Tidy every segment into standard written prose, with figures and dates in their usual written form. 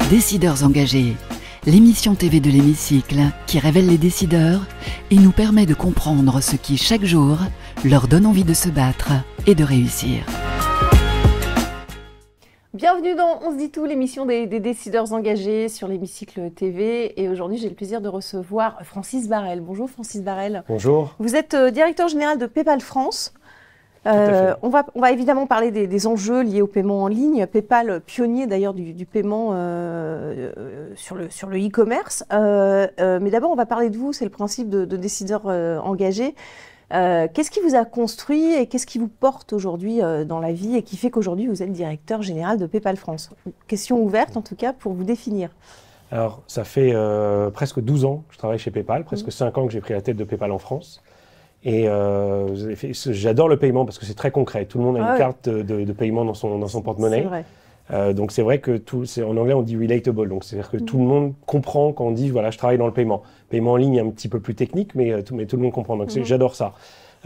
Décideurs engagés, l'émission TV de l'Hémicycle qui révèle les décideurs et nous permet de comprendre ce qui, chaque jour, leur donne envie de se battre et de réussir. Bienvenue dans On se dit tout, l'émission des décideurs engagés sur l'Hémicycle TV. Et aujourd'hui, j'ai le plaisir de recevoir Francis Barrel. Bonjour Francis Barrel. Bonjour. Vous êtes directeur général de PayPal France. On va évidemment parler des enjeux liés au paiement en ligne. PayPal, pionnier d'ailleurs du paiement sur le e-commerce. Mais d'abord, on va parler de vous, c'est le principe de décideurs engagés. Qu'est-ce qui vous a construit et qu'est-ce qui vous porte aujourd'hui dans la vie et qui fait qu'aujourd'hui vous êtes directeur général de PayPal France? Question ouverte en tout cas pour vous définir. Alors, ça fait presque 12 ans que je travaille chez PayPal, presque 5 ans que j'ai pris la tête de PayPal en France. Et j'adore le paiement parce que c'est très concret. Tout le monde a une carte de paiement dans son porte-monnaie. C'est vrai. Donc c'est vrai que en anglais on dit relatable. Donc c'est-à-dire que tout le monde comprend quand on dit voilà je travaille dans le paiement. Paiement en ligne est un petit peu plus technique, mais tout le monde comprend. Donc j'adore ça.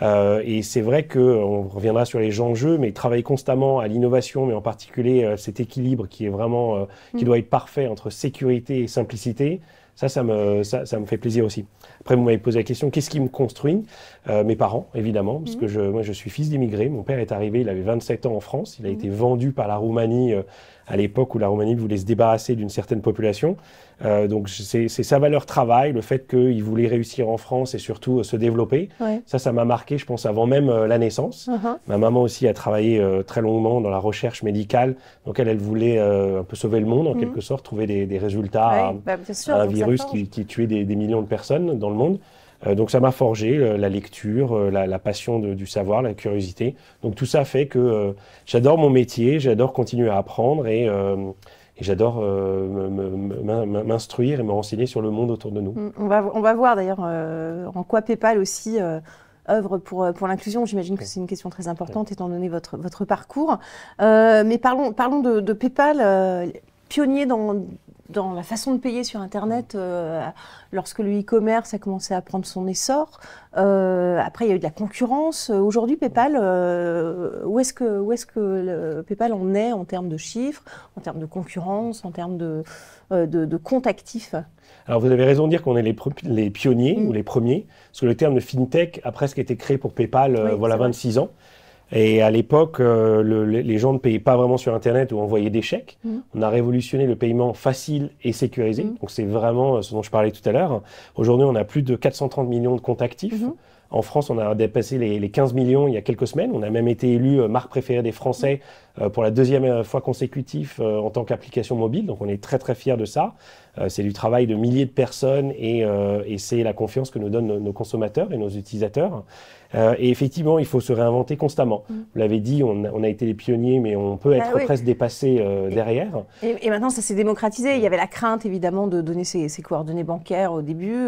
Et c'est vrai qu'on reviendra sur les enjeux, mais travailler constamment à l'innovation, mais en particulier cet équilibre qui est vraiment qui doit être parfait entre sécurité et simplicité. Ça me fait plaisir aussi. Après, vous m'avez posé la question, qu'est-ce qui me construit? Mes parents, évidemment, parce que moi, je suis fils d'immigrés. Mon père est arrivé, il avait 27 ans en France. Il a été vendu par la Roumanie à l'époque où la Roumanie voulait se débarrasser d'une certaine population. Donc, c'est sa valeur travail, le fait qu'il voulait réussir en France et surtout se développer. Ouais. Ça m'a marqué, je pense, avant même la naissance. Ma maman aussi a travaillé très longuement dans la recherche médicale. Donc, elle voulait un peu sauver le monde, en quelque sorte, trouver des résultats à un virus qui tuait des millions de personnes dans le monde. Donc, ça m'a forgé la lecture, la passion du savoir, la curiosité. Donc, tout ça fait que j'adore mon métier, j'adore continuer à apprendre et j'adore m'instruire et me renseigner sur le monde autour de nous. On va voir d'ailleurs en quoi PayPal aussi œuvre pour l'inclusion. J'imagine que c'est une question très importante étant donné votre parcours. Mais parlons de PayPal, pionnier dans la façon de payer sur Internet lorsque le e-commerce a commencé à prendre son essor. Après, il y a eu de la concurrence. Aujourd'hui, PayPal, où est-ce que PayPal en est en termes de chiffres, en termes de concurrence, en termes de comptes actifs? Alors, vous avez raison de dire qu'on est les pionniers ou les premiers, parce que le terme de fintech a presque été créé pour PayPal, voilà 26 ans. Et à l'époque, les gens ne payaient pas vraiment sur Internet ou envoyaient des chèques. On a révolutionné le paiement facile et sécurisé. Donc, c'est vraiment ce dont je parlais tout à l'heure. Aujourd'hui, on a plus de 430 millions de comptes actifs. En France, on a dépassé les 15 millions il y a quelques semaines. On a même été élu marque préférée des Français pour la deuxième fois consécutive en tant qu'application mobile. Donc, on est très, très fiers de ça. C'est du travail de milliers de personnes et c'est la confiance que nous donnent nos consommateurs et nos utilisateurs. Et effectivement, il faut se réinventer constamment. Vous l'avez dit, on a été les pionniers, mais on peut être presque dépassé derrière. Et maintenant, ça s'est démocratisé. Il y avait la crainte, évidemment, de donner ses coordonnées bancaires au début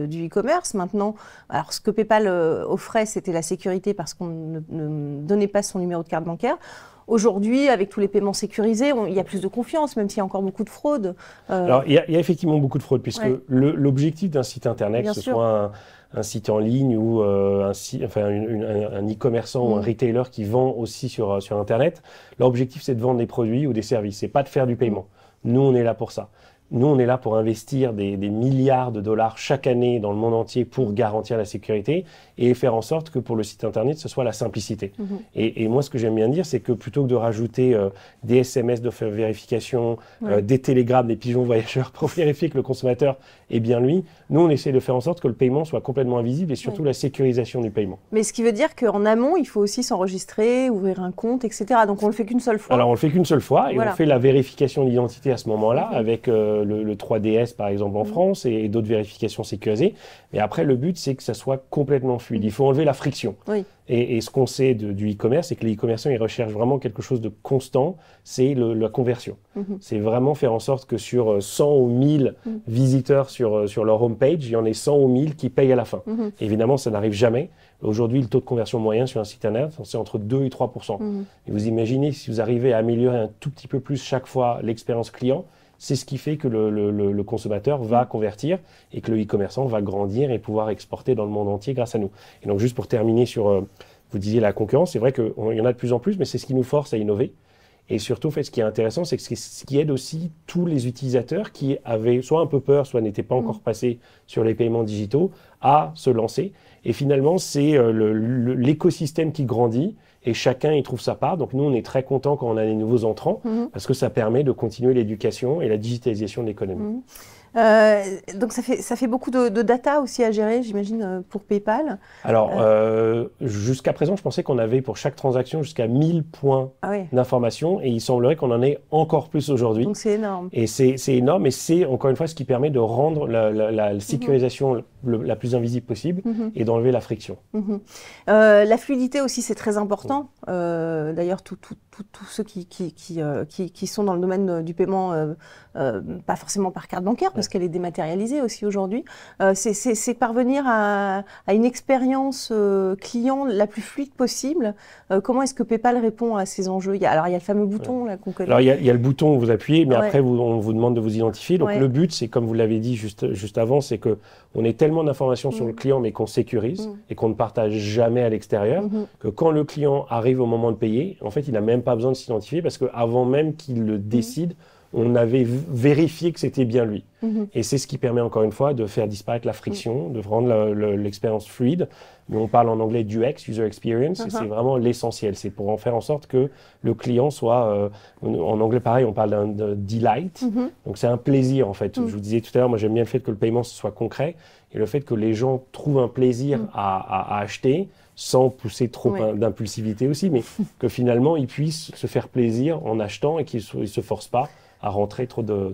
du e-commerce. Maintenant, alors ce que PayPal offrait, c'était la sécurité parce qu'on ne donnait pas son numéro de carte bancaire. Aujourd'hui, avec tous les paiements sécurisés, il y a plus de confiance, même s'il y a encore beaucoup de fraude. Alors, il y a effectivement beaucoup de fraude, puisque l'objectif d'un site Internet, que ce soit un site en ligne ou un e-commerçant ou un retailer qui vend aussi sur Internet, leur objectif, c'est de vendre des produits ou des services. C'est pas de faire du paiement. Nous, on est là pour ça. Nous, on est là pour investir des milliards de dollars chaque année dans le monde entier pour garantir la sécurité et faire en sorte que pour le site Internet, ce soit la simplicité. Et moi, ce que j'aime bien dire, c'est que plutôt que de rajouter des SMS de vérification, des télégrammes, des pigeons voyageurs pour vérifier que le consommateur est bien lui, nous, on essaie de faire en sorte que le paiement soit complètement invisible et surtout la sécurisation du paiement. Mais ce qui veut dire qu'en amont, il faut aussi s'enregistrer, ouvrir un compte, etc. Donc, on le fait qu'une seule fois. Alors, on le fait qu'une seule fois et on fait la vérification d'identité à ce moment-là avec le 3DS par exemple en France et d'autres vérifications sécurisées. Mais après, le but, c'est que ça soit complètement fluide. Il faut enlever la friction. Et ce qu'on sait du e-commerce, c'est que les e-commerçants, ils recherchent vraiment quelque chose de constant, c'est la conversion. C'est vraiment faire en sorte que sur 100 ou 1000 visiteurs sur leur homepage, il y en ait 100 ou 1000 qui payent à la fin. Évidemment, ça n'arrive jamais. Aujourd'hui, le taux de conversion moyen sur un site Internet, c'est entre 2 et 3%. Et vous imaginez, si vous arrivez à améliorer un tout petit peu plus chaque fois l'expérience client, c'est ce qui fait que le consommateur va convertir et que le e-commerçant va grandir et pouvoir exporter dans le monde entier grâce à nous. Et donc, juste pour terminer sur, vous disiez la concurrence, c'est vrai qu'il y en a de plus en plus, mais c'est ce qui nous force à innover. Et surtout, en fait, ce qui est intéressant, c'est que ce qui aide aussi tous les utilisateurs qui avaient soit un peu peur, soit n'étaient pas encore passés sur les paiements digitaux, à se lancer. Et finalement, c'est l'écosystème qui grandit et chacun y trouve sa part. Donc nous, on est très contents quand on a des nouveaux entrants parce que ça permet de continuer l'éducation et la digitalisation de l'économie. Donc ça fait beaucoup de data aussi à gérer, j'imagine, pour PayPal. Alors, jusqu'à présent, je pensais qu'on avait pour chaque transaction jusqu'à 1000 points d'information et il semblerait qu'on en ait encore plus aujourd'hui. Donc c'est énorme. Et c'est énorme et c'est encore une fois ce qui permet de rendre la sécurisation la plus invisible possible et d'enlever la friction. La fluidité aussi, c'est très important. D'ailleurs, tous ceux qui sont dans le domaine du paiement, pas forcément par carte bancaire, parce qu'elle est dématérialisée aussi aujourd'hui, c'est parvenir à une expérience client la plus fluide possible. Comment est-ce que PayPal répond à ces enjeux? Alors, il y a le fameux bouton là qu'on connaît. Alors, il y a le bouton où vous appuyez, mais après, on vous demande de vous identifier. Donc, le but, c'est comme vous l'avez dit juste avant, c'est qu'on ait tellement d'informations sur le client, mais qu'on sécurise et qu'on ne partage jamais à l'extérieur, que quand le client arrive au moment de payer, en fait, il n'a même pas besoin de s'identifier parce qu'avant même qu'il le décide, on avait vérifié que c'était bien lui. Et c'est ce qui permet encore une fois de faire disparaître la friction, de rendre l'expérience fluide. Mais on parle en anglais d'UX, User Experience, et c'est vraiment l'essentiel. C'est pour en faire en sorte que le client soit, en anglais pareil, on parle d'un delight. Donc c'est un plaisir en fait. Je vous disais tout à l'heure, moi j'aime bien le fait que le paiement soit concret et le fait que les gens trouvent un plaisir à acheter, sans pousser trop d'impulsivité aussi, mais que finalement ils puissent se faire plaisir en achetant et qu'ils ne se forcent pas à rentrer trop de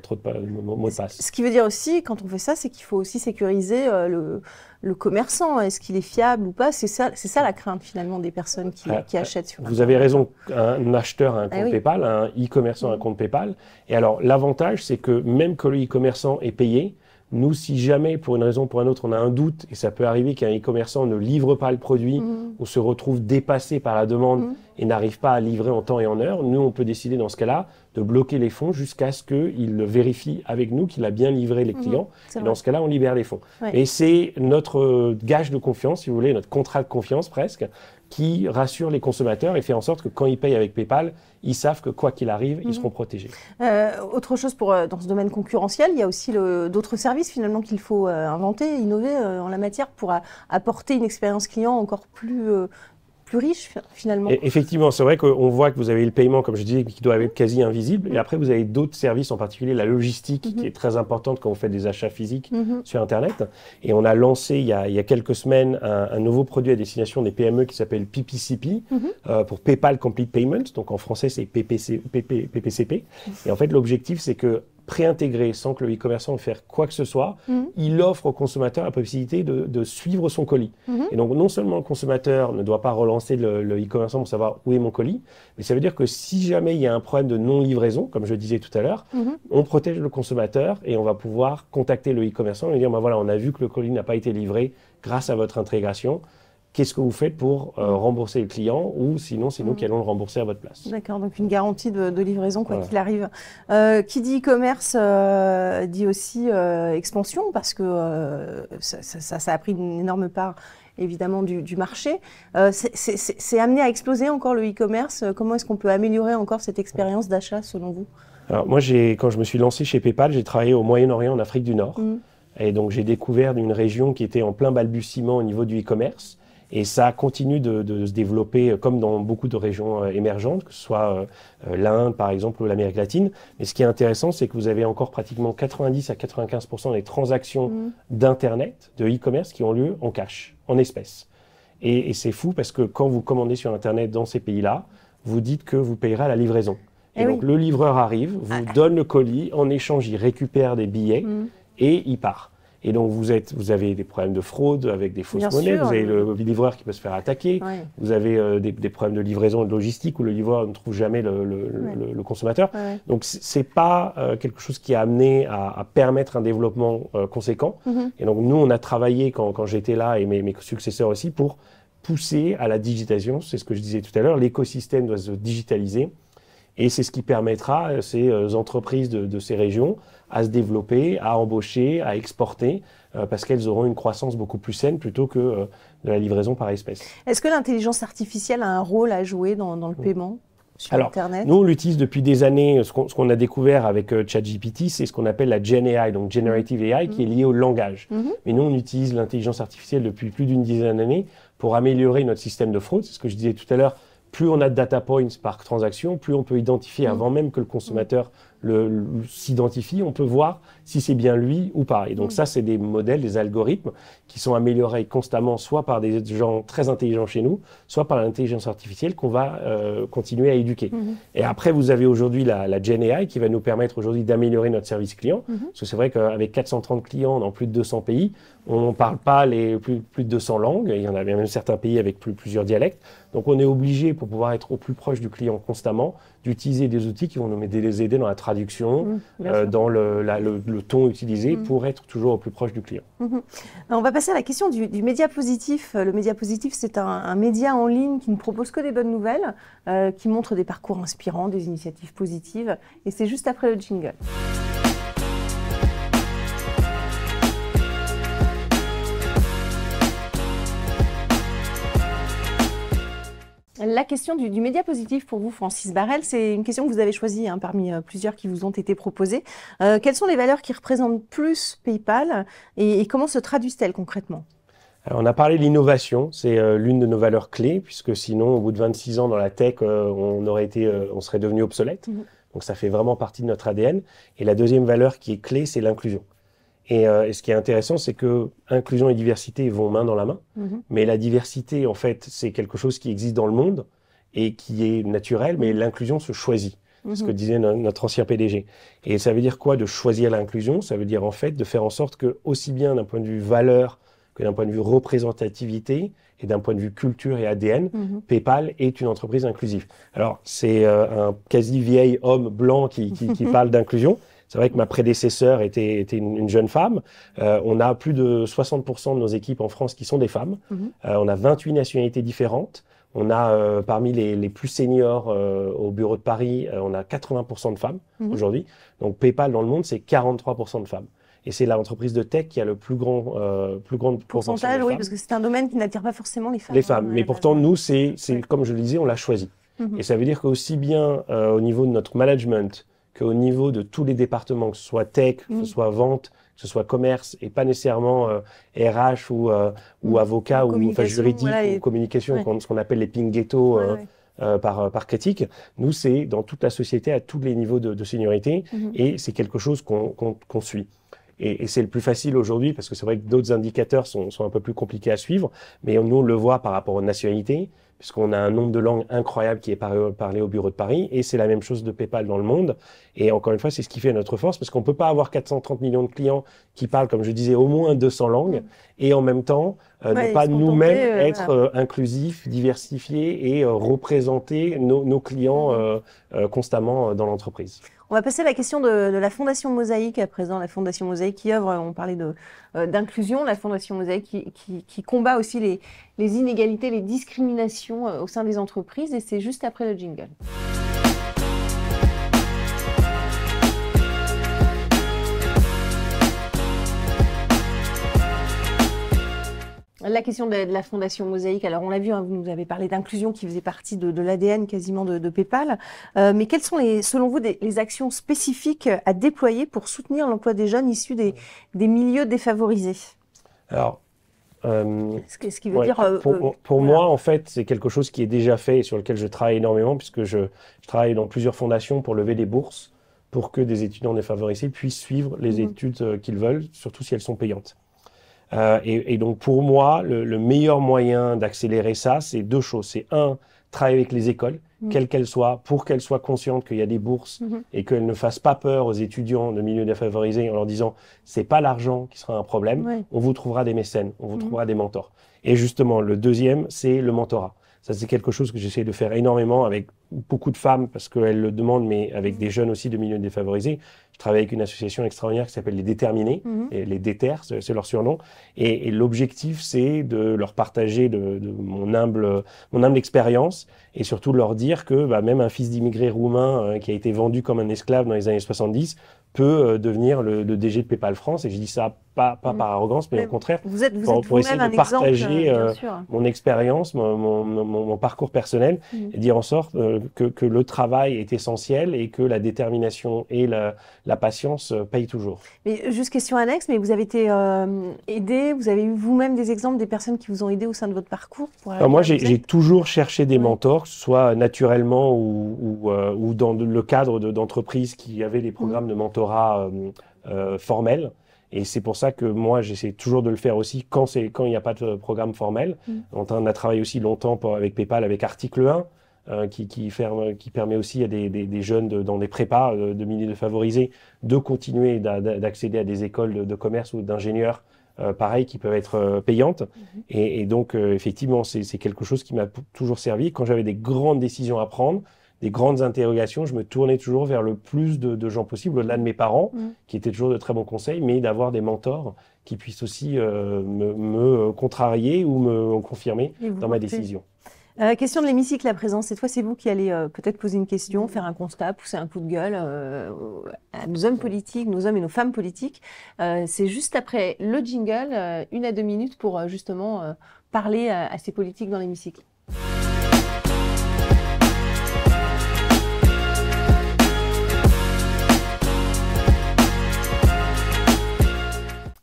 mots de passe. Ce qui veut dire aussi, quand on fait ça, c'est qu'il faut aussi sécuriser le commerçant. Est-ce qu'il est fiable ou pas? C'est ça la crainte finalement des personnes qui achètent sur Vous avez raison, un acheteur a un compte PayPal, un e-commerçant a un compte PayPal. Et alors l'avantage, c'est que même que le e-commerçant est payé, nous, si jamais, pour une raison ou pour une autre, on a un doute, et ça peut arriver qu'un e-commerçant ne livre pas le produit ou se retrouve dépassé par la demande et n'arrive pas à livrer en temps et en heure, nous, on peut décider dans ce cas-là de bloquer les fonds jusqu'à ce qu'il le vérifie avec nous qu'il a bien livré les clients. Et dans ce cas-là, on libère les fonds. Et c'est notre gage de confiance, si vous voulez, notre contrat de confiance presque, qui rassure les consommateurs et fait en sorte que quand ils payent avec PayPal, ils savent que quoi qu'il arrive, ils seront protégés. Autre chose dans ce domaine concurrentiel, il y a aussi d'autres services finalement qu'il faut inventer, innover en la matière pour apporter une expérience client encore plus riche finalement. Et effectivement, c'est vrai qu'on voit que vous avez le paiement, comme je disais, qui doit être quasi invisible. Et après, vous avez d'autres services, en particulier la logistique, qui est très importante quand vous faites des achats physiques sur Internet. Et on a lancé il y a quelques semaines un nouveau produit à destination des PME qui s'appelle PPCP, pour PayPal Complete Payment. Donc en français, c'est PPCP. Et en fait, l'objectif, c'est que préintégré sans que le e-commerçant fasse quoi que ce soit, il offre au consommateur la possibilité de suivre son colis. Et donc non seulement le consommateur ne doit pas relancer le e-commerçant pour savoir où est mon colis, mais ça veut dire que si jamais il y a un problème de non-livraison, comme je le disais tout à l'heure, on protège le consommateur et on va pouvoir contacter le e-commerçant et lui dire voilà, on a vu que le colis n'a pas été livré grâce à votre intégration. Qu'est-ce que vous faites pour rembourser le client ou sinon c'est nous qui allons le rembourser à votre place. D'accord, donc une garantie de livraison quoi qu'il arrive. Qui dit e-commerce dit aussi expansion parce que ça a pris une énorme part évidemment du marché. C'est amené à exploser encore le e-commerce. Comment est-ce qu'on peut améliorer encore cette expérience d'achat selon vous? Alors moi, quand je me suis lancé chez PayPal, j'ai travaillé au Moyen-Orient, en Afrique du Nord. Et donc j'ai découvert une région qui était en plein balbutiement au niveau du e-commerce. Et ça continue de se développer comme dans beaucoup de régions émergentes, que ce soit l'Inde par exemple ou l'Amérique latine. Mais ce qui est intéressant, c'est que vous avez encore pratiquement 90 à 95% des transactions d'Internet, de e-commerce qui ont lieu en cash, en espèces. Et c'est fou parce que quand vous commandez sur Internet dans ces pays-là, vous dites que vous payerez à la livraison. Et donc le livreur arrive, vous donne le colis, en échange il récupère des billets et il part. Et donc vous avez des problèmes de fraude avec des fausses monnaies, vous avez le livreur qui peut se faire attaquer, vous avez des problèmes de livraison et de logistique où le livreur ne trouve jamais le consommateur. Donc c'est pas quelque chose qui a amené à permettre un développement conséquent. Et donc nous on a travaillé quand j'étais là et mes successeurs aussi pour pousser à la digitalisation. C'est ce que je disais tout à l'heure, l'écosystème doit se digitaliser. Et c'est ce qui permettra à ces entreprises de ces régions à se développer, à embaucher, à exporter, parce qu'elles auront une croissance beaucoup plus saine plutôt que de la livraison par espèce. Est-ce que l'intelligence artificielle a un rôle à jouer dans le paiement ? sur Internet? Nous, on l'utilise depuis des années. Ce qu'on a découvert avec ChatGPT, c'est ce qu'on appelle la Gen AI, donc Generative AI, qui est liée au langage. Mais nous, on utilise l'intelligence artificielle depuis plus d'une dizaine d'années pour améliorer notre système de fraude. C'est ce que je disais tout à l'heure. Plus on a de data points par transaction, plus on peut identifier avant même que le consommateur s'identifie, on peut voir si c'est bien lui ou pas. Et donc ça, c'est des modèles, des algorithmes qui sont améliorés constamment, soit par des gens très intelligents chez nous, soit par l'intelligence artificielle qu'on va continuer à éduquer. Et après, vous avez aujourd'hui la Gen AI qui va nous permettre aujourd'hui d'améliorer notre service client. Parce que c'est vrai qu'avec 430 clients dans plus de 200 pays, on ne parle pas plus de 200 langues. Il y en a même certains pays avec plusieurs dialectes. Donc on est obligé, pour pouvoir être au plus proche du client constamment, d'utiliser des outils qui vont nous aider dans la traduction, dans le ton utilisé pour être toujours au plus proche du client. On va passer à la question du média positif. Le média positif, c'est un média en ligne qui ne propose que des bonnes nouvelles, qui montre des parcours inspirants, des initiatives positives. Et c'est juste après le jingle. La question du média positif pour vous, Francis Barrel, c'est une question que vous avez choisie parmi plusieurs qui vous ont été proposées. Quelles sont les valeurs qui représentent plus PayPal et comment se traduisent-elles concrètement? Alors, on a parlé de l'innovation, c'est l'une de nos valeurs clés, puisque sinon, au bout de 26 ans dans la tech, on serait devenu obsolète. Donc ça fait vraiment partie de notre ADN. Et la deuxième valeur qui est clé, c'est l'inclusion. Et ce qui est intéressant, c'est que inclusion et diversité vont main dans la main. Mais la diversité, en fait, c'est quelque chose qui existe dans le monde et qui est naturel, mais l'inclusion se choisit. C'est ce que disait notre ancien PDG. Et ça veut dire quoi de choisir l'inclusion? Ça veut dire en fait de faire en sorte que, aussi bien d'un point de vue valeur que d'un point de vue représentativité et d'un point de vue culture et ADN, PayPal est une entreprise inclusive. Alors, c'est un quasi vieil homme blanc qui parle d'inclusion. C'est vrai que ma prédécesseur était une jeune femme. On a plus de 60% de nos équipes en France qui sont des femmes. On a 28 nationalités différentes. On a parmi les plus seniors au bureau de Paris, on a 80% de femmes aujourd'hui. Donc PayPal dans le monde, c'est 43% de femmes. Et c'est l'entreprise de tech qui a le plus grand pourcentage. Oui, parce que c'est un domaine qui n'attire pas forcément les femmes. Les femmes. Mais pourtant, nous, c'est comme je le disais, on l'a choisi. Et ça veut dire qu'aussi bien au niveau de notre management qu'au niveau de tous les départements, que ce soit tech, que ce soit vente, que ce soit commerce, et pas nécessairement RH ou avocat ou juridique ou communication, ce qu'on appelle les ping ghetto par critique. Nous, c'est dans toute la société, à tous les niveaux de seniorité, et c'est quelque chose qu'on suit. Et c'est le plus facile aujourd'hui, parce que c'est vrai que d'autres indicateurs sont un peu plus compliqués à suivre, mais nous, on le voit par rapport aux nationalités, puisqu'on a un nombre de langues incroyable qui est parlé au bureau de Paris, et c'est la même chose de PayPal dans le monde. Et encore une fois, c'est ce qui fait notre force, parce qu'on peut pas avoir 430 millions de clients qui parlent, comme je disais, au moins 200 langues, et en même temps, ne pas nous-mêmes être inclusifs, diversifiés et représenter nos clients constamment dans l'entreprise. On va passer à la question de la Fondation Mosaïque à présent. La Fondation Mosaïque qui œuvre, on parlait d'inclusion, la Fondation Mosaïque qui combat aussi les inégalités, les discriminations au sein des entreprises, et c'est juste après le jingle. La question de la Fondation Mosaïque, alors on l'a vu, vous nous avez parlé d'inclusion qui faisait partie de l'ADN quasiment de PayPal, mais quelles sont selon vous les actions spécifiques à déployer pour soutenir l'emploi des jeunes issus des milieux défavorisés? Alors, ce qui veut dire pour moi, en fait, c'est quelque chose qui est déjà fait et sur lequel je travaille énormément, puisque je travaille dans plusieurs fondations pour lever des bourses pour que des étudiants défavorisés puissent suivre les études qu'ils veulent, surtout si elles sont payantes. Et donc pour moi, le meilleur moyen d'accélérer ça, c'est deux choses. C'est un, travailler avec les écoles, quelles qu'elles soient, pour qu'elles soient conscientes qu'il y a des bourses et qu'elles ne fassent pas peur aux étudiants de milieux défavorisés en leur disant c'est pas l'argent qui sera un problème, on vous trouvera des mécènes, on vous trouvera des mentors. Et justement, le deuxième, c'est le mentorat. Ça, c'est quelque chose que j'essaie de faire énormément avec beaucoup de femmes parce qu'elles le demandent, mais avec des jeunes aussi de milieux défavorisés. Je travaille avec une association extraordinaire qui s'appelle les Déterminés, et les Déter, c'est leur surnom. Et l'objectif, c'est de leur partager de mon humble expérience et surtout leur dire que même un fils d'immigré roumain qui a été vendu comme un esclave dans les années 70 peut devenir le DG de PayPal France. Et je dis ça pas par arrogance, mais au contraire, vous êtes pour essayer de partager mon expérience, mon parcours personnel, et dire en sorte que le travail est essentiel et que la détermination et la patience payent toujours. Mais juste question annexe, mais vous avez été aidé, vous avez eu vous-même des exemples des personnes qui vous ont aidé au sein de votre parcours moi, j'ai toujours cherché des mentors, que ce soit naturellement ou dans le cadre d'entreprises qui avaient des programmes de mentorat formels. Et c'est pour ça que moi, j'essaie toujours de le faire aussi quand il n'y a pas de programme formel. On a travaillé aussi longtemps avec PayPal, avec Article 1, qui permet aussi à des jeunes dans des prépas de milieux défavorisés de continuer d'accéder à des écoles de commerce ou d'ingénieurs, pareil, qui peuvent être payantes. Et donc, effectivement, c'est quelque chose qui m'a toujours servi. Quand j'avais des grandes décisions à prendre, des grandes interrogations, je me tournais toujours vers le plus de gens possible, au-delà de mes parents, qui étaient toujours de très bons conseils, mais d'avoir des mentors qui puissent aussi me contrarier ou me confirmer dans ma décision. Question de l'hémicycle à présent. Cette fois, c'est vous qui allez peut-être poser une question, faire un constat, pousser un coup de gueule à nos hommes politiques, nos hommes et nos femmes politiques. C'est juste après le jingle, 1 à 2 minutes pour justement parler à ces politiques dans l'hémicycle.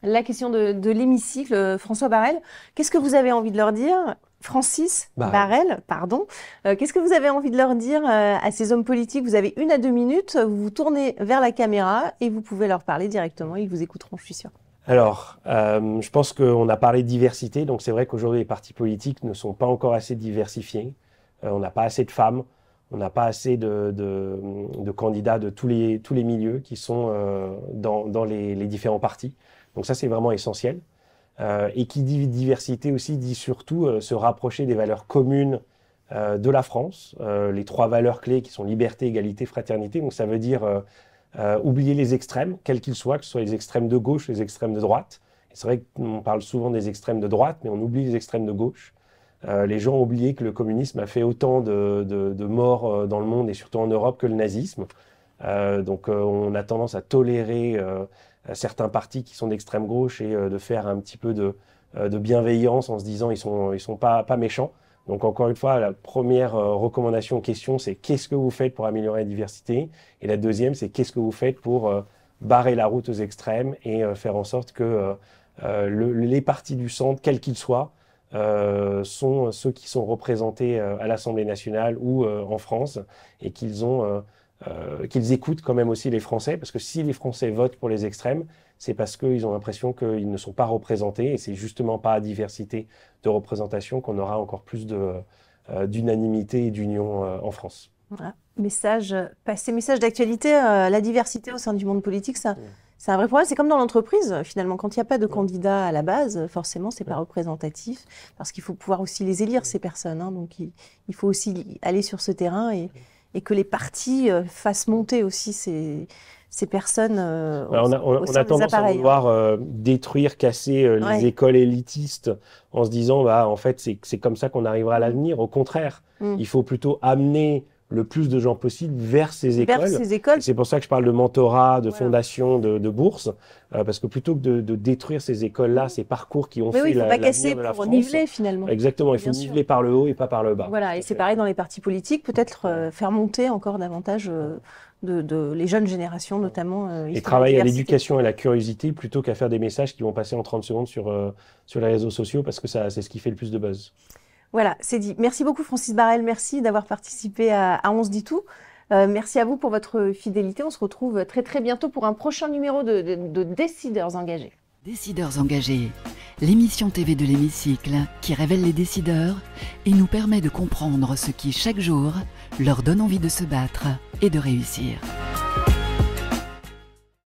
La question de l'hémicycle, François Barrel, qu'est-ce que vous avez envie de leur dire? Francis Barrel, pardon. Qu'est-ce que vous avez envie de leur dire à ces hommes politiques? Vous avez 1 à 2 minutes, vous vous tournez vers la caméra et vous pouvez leur parler directement, ils vous écouteront, je suis sûre. Alors, je pense qu'on a parlé de diversité, donc c'est vrai qu'aujourd'hui les partis politiques ne sont pas encore assez diversifiés. On n'a pas assez de femmes, on n'a pas assez de candidats de tous les milieux qui sont dans les différents partis. Donc ça, c'est vraiment essentiel. Et qui dit diversité aussi dit surtout se rapprocher des valeurs communes de la France, les 3 valeurs clés qui sont liberté, égalité, fraternité. Donc ça veut dire oublier les extrêmes, quels qu'ils soient, que ce soit les extrêmes de gauche, les extrêmes de droite. Et c'est vrai qu'on parle souvent des extrêmes de droite, mais on oublie les extrêmes de gauche. Les gens ont oublié que le communisme a fait autant de morts dans le monde et surtout en Europe que le nazisme. Donc on a tendance à tolérer certains partis qui sont d'extrême gauche et de faire un petit peu de bienveillance en se disant ils sont pas méchants. Donc encore une fois, la première recommandation, question, c'est qu'est-ce que vous faites pour améliorer la diversité? Et la deuxième, c'est qu'est-ce que vous faites pour barrer la route aux extrêmes et faire en sorte que les partis du centre, quels qu'ils soient, sont ceux qui sont représentés à l'Assemblée nationale ou en France et qu'ils écoutent quand même aussi les Français, parce que si les Français votent pour les extrêmes, c'est parce qu'ils ont l'impression qu'ils ne sont pas représentés, et c'est justement par la diversité de représentation qu'on aura encore plus d'unanimité et d'union en France. Voilà. Message d'actualité, la diversité au sein du monde politique, ça, c'est un vrai problème. C'est comme dans l'entreprise, finalement, quand il n'y a pas de candidat à la base, forcément, c'est pas représentatif, parce qu'il faut pouvoir aussi les élire, ces personnes, hein, donc il faut aussi aller sur ce terrain et que les partis fassent monter aussi ces personnes on a tendance à vouloir détruire, casser les écoles élitistes en se disant en fait c'est comme ça qu'on arrivera à l'avenir. Au contraire, il faut plutôt amener le plus de gens possible vers ces écoles. C'est pour ça que je parle de mentorat, de fondation, de bourse, parce que plutôt que de détruire ces écoles-là, ces parcours qui ont fait l'avenir de la France. Il ne faut pas casser pour niveler finalement. Exactement, il faut niveler par le haut et pas par le bas. Voilà, et c'est pareil dans les partis politiques, peut-être faire monter encore davantage les jeunes générations notamment. Et travailler à l'éducation et à la curiosité plutôt qu'à faire des messages qui vont passer en 30 secondes sur les réseaux sociaux, parce que c'est ce qui fait le plus de buzz. Voilà, c'est dit. Merci beaucoup Francis Barrel, merci d'avoir participé à On se dit tout. Merci à vous pour votre fidélité. On se retrouve très très bientôt pour un prochain numéro de Décideurs engagés. Décideurs engagés, l'émission TV de l'hémicycle qui révèle les décideurs et nous permet de comprendre ce qui chaque jour leur donne envie de se battre et de réussir.